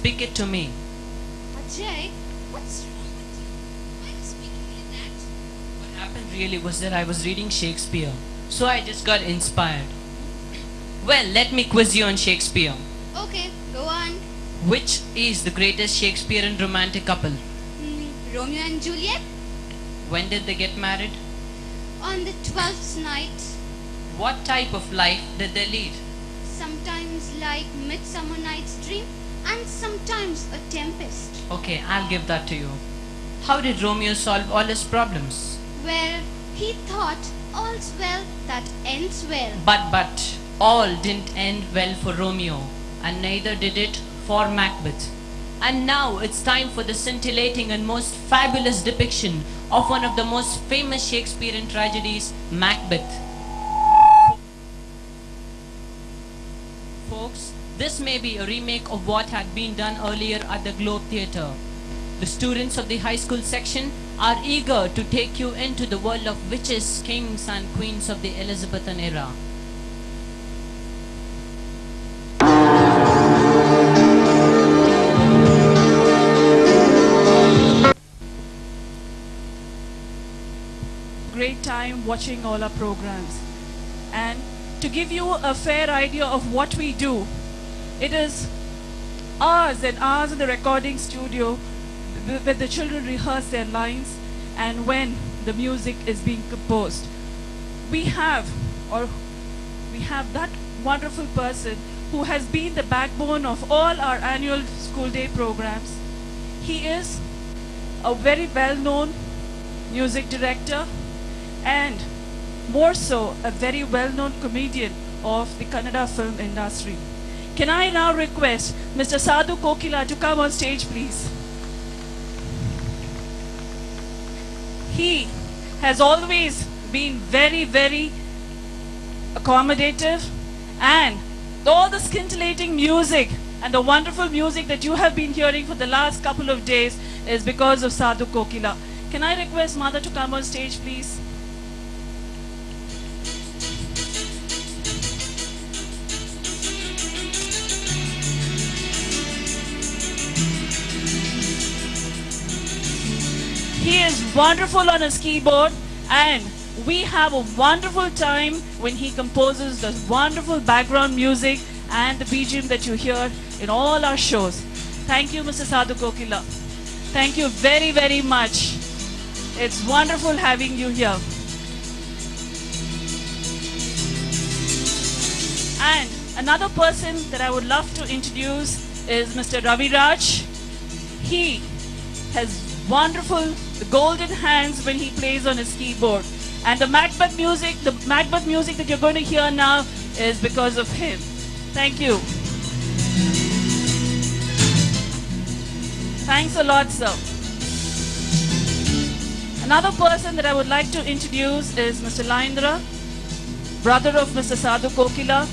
Speak it to me. Ajay, what's wrong with you? Why are you speaking like that? What happened really was that I was reading Shakespeare, so I just got inspired. Well, let me quiz you on Shakespeare. Okay, go on. Which is the greatest Shakespearean romantic couple? Romeo and Juliet? When did they get married? On the 12th night. What type of life did they lead? Sometimes like Midsummer Night's Dream and sometimes a tempest. Okay, I'll give that to you. How did Romeo solve all his problems? Well, he thought all's well that ends well. But all didn't end well for Romeo, and neither did it for Macbeth. And now it's time for the scintillating and most fabulous depiction of one of the most famous Shakespearean tragedies, Macbeth. Folks, this may be a remake of what had been done earlier at the Globe Theatre. The students of the high school section are eager to take you into the world of witches, kings and queens of the Elizabethan era. Great time watching all our programs. And to give you a fair idea of what we do, it is hours and hours in the recording studio where the children rehearse their lines and when the music is being composed. We have that wonderful person who has been the backbone of all our annual school day programs. He is a very well-known music director and more so a very well-known comedian of the Kannada film industry. Can I now request Mr. Sadhu Kokila to come on stage, please? He has always been very, very accommodative, and all the scintillating music and the wonderful music that you have been hearing for the last couple of days is because of Sadhu Kokila. Can I request Mother to come on stage, please? He is wonderful on his keyboard, and we have a wonderful time when he composes this wonderful background music and the BGM that you hear in all our shows. Thank you, Mr. Sadhu Kokila. Thank you very, very much. It's wonderful having you here. And another person that I would love to introduce is Mr. Ravi Raj. He has wonderful golden hands when he plays on his keyboard. And the Macbeth music that you're going to hear now is because of him. Thank you. Thanks a lot, sir. Another person that I would like to introduce is Mr. Laindra, brother of Mr. Sadhu Kokila,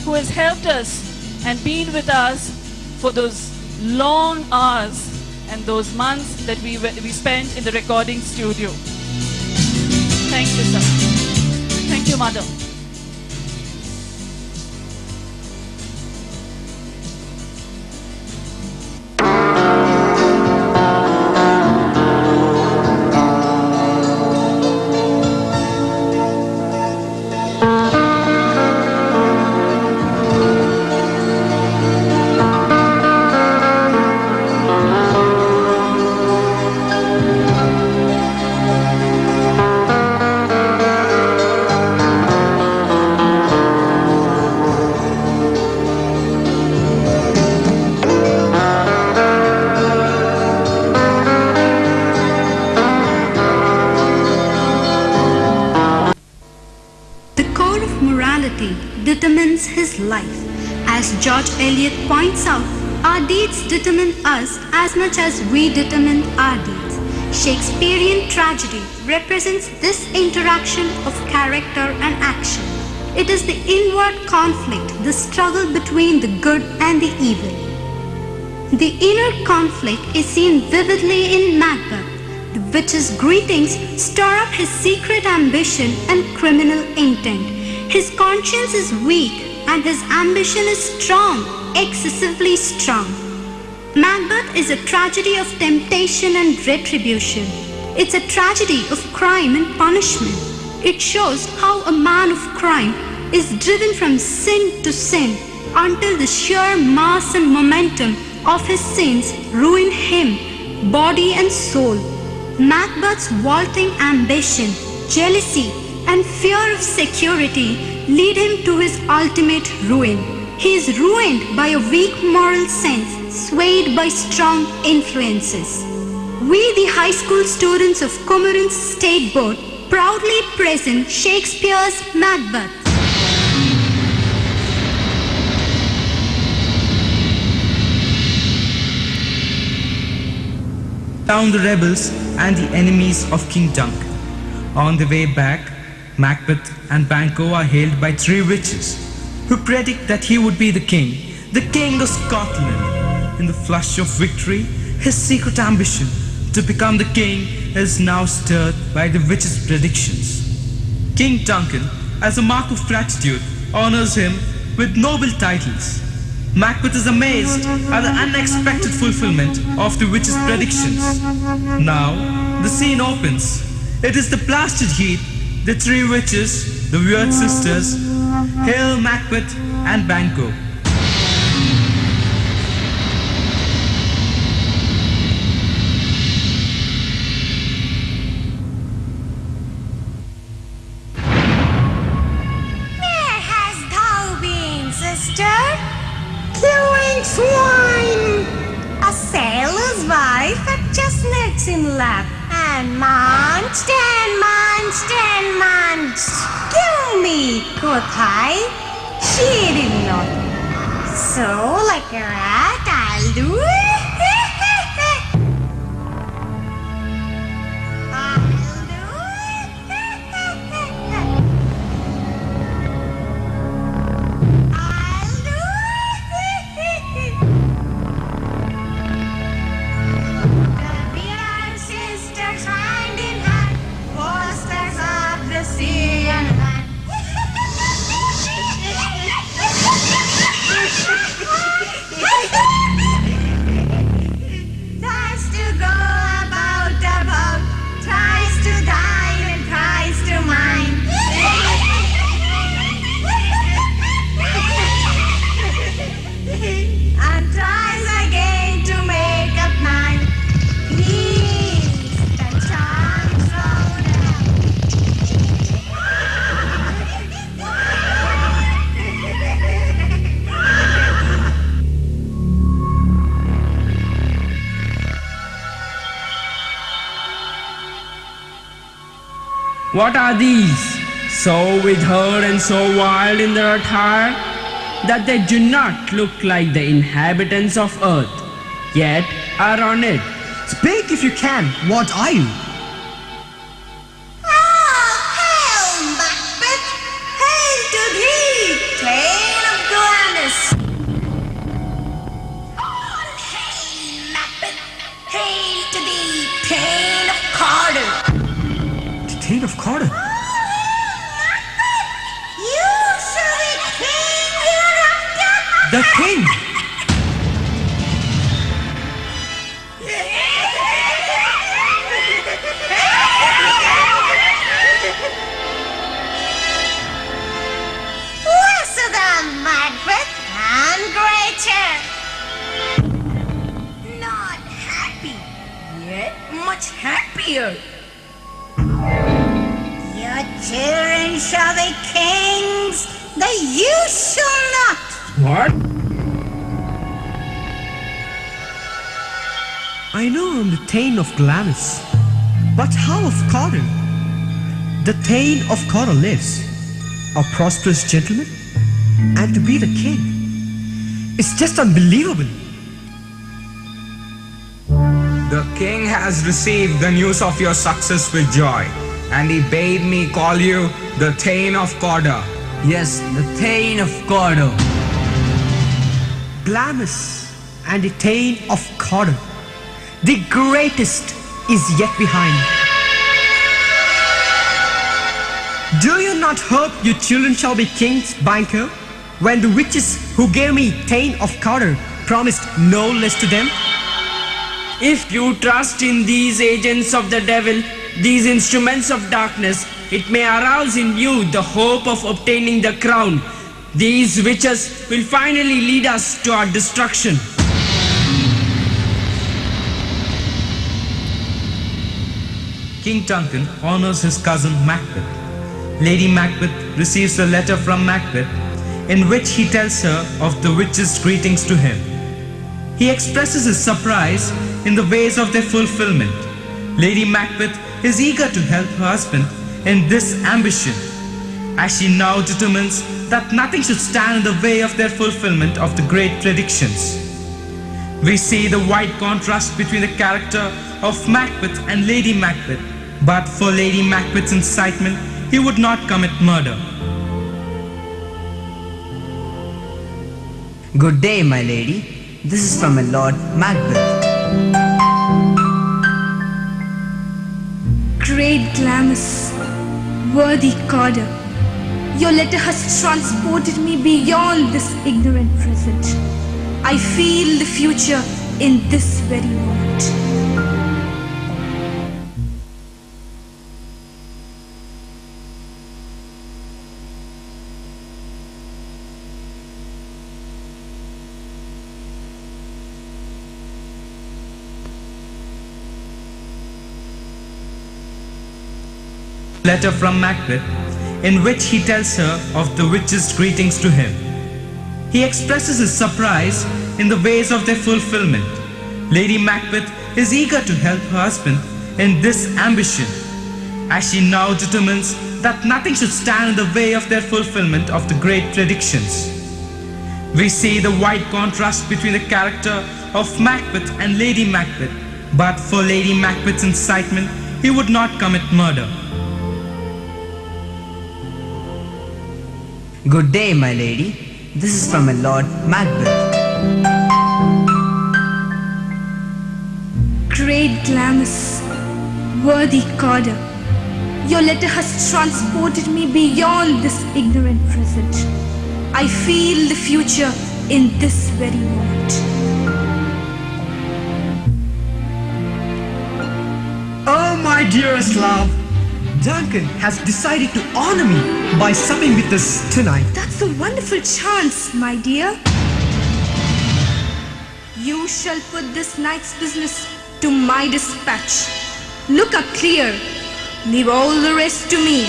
who has helped us and been with us for those long hours and those months that we spent in the recording studio. Thank you, sir. Thank you, Mother. Determines his life. As George Eliot points out, our deeds determine us as much as we determine our deeds. Shakespearean tragedy represents this interaction of character and action. It is the inward conflict, the struggle between the good and the evil. The inner conflict is seen vividly in Macbeth. The witch's greetings stir up his secret ambition and criminal intent. His conscience is weak and his ambition is strong, excessively strong. Macbeth is a tragedy of temptation and retribution. It's a tragedy of crime and punishment. It shows how a man of crime is driven from sin to sin until the sheer mass and momentum of his sins ruin him, body and soul. Macbeth's vaulting ambition, jealousy, and fear of security lead him to his ultimate ruin. He is ruined by a weak moral sense, swayed by strong influences. We, the high school students of Cormorant's State Board, proudly present Shakespeare's Macbeth. Down the rebels and the enemies of King Duncan. On the way back, Macbeth and Banquo are hailed by three witches who predict that he would be the king of Scotland. In the flush of victory, his secret ambition to become the king is now stirred by the witches' predictions. King Duncan, as a mark of gratitude, honors him with noble titles. Macbeth is amazed at the unexpected fulfillment of the witches' predictions. Now, the scene opens. It is the blasted heath, the three witches, the weird sisters, hail Macbeth and Banquo. Where hast thou been, sister? Killing swine! A sailor's wife had chestnuts in lap, and munched and munched and munched. Kill me, quoth I. She did not. So, like a rat, I'll do it. What are these? So withered and so wild in their attire that they do not look like the inhabitants of earth, yet are on it. Speak if you can. What are you? Hail, Macbeth! Hail to thee, Thane of Gladys! All hail, Macbeth! Hail to thee, Thane of Carter! The Thane of Carter? Macbeth! You shall be king hereafter! The king! Lesser than Macbeth and greater! Not happy, yet much happier. Your children shall be kings, that you shall not. What? I know I'm the Thane of Glamis, but how of Carter? The Thane of Carter lives, a prosperous gentleman, and to be the king. It's just unbelievable. The king has received the news of your success with joy, and he bade me call you the Thane of Carter. Yes, the Thane of Carter. Glamis and the Thane of Carter. The greatest is yet behind. Do you not hope your children shall be kings, Banquo, when the witches who gave me Thane of Carter promised no less to them? If you trust in these agents of the devil, these instruments of darkness, it may arouse in you the hope of obtaining the crown. These witches will finally lead us to our destruction. King Duncan honors his cousin Macbeth. Lady Macbeth receives a letter from Macbeth in which he tells her of the witches' greetings to him. He expresses his surprise in the ways of their fulfillment. Lady Macbeth is eager to help her husband in this ambition, as she now determines that nothing should stand in the way of their fulfillment of the great predictions. We see the wide contrast between the character of Macbeth and Lady Macbeth. But for Lady Macbeth's incitement, he would not commit murder. Good day, my lady. This is from my Lord Macbeth. Great Glamis, worthy Corder, your letter has transported me beyond this ignorant present. I feel the future in this very moment. Letter from Macbeth in which he tells her of the witches' greetings to him. He expresses his surprise in the ways of their fulfillment. Lady Macbeth is eager to help her husband in this ambition, as she now determines that nothing should stand in the way of their fulfillment of the great predictions. We see the wide contrast between the character of Macbeth and Lady Macbeth. But for Lady Macbeth's incitement, he would not commit murder. Good day, my lady. This is from my Lord Macbeth. Great Glamis, worthy Corder, your letter has transported me beyond this ignorant present. I feel the future in this very moment. Oh, my dearest love, Duncan has decided to honor me by supping with us tonight. That's a wonderful chance, my dear. You shall put this night's business to my dispatch. Look up clear. Leave all the rest to me.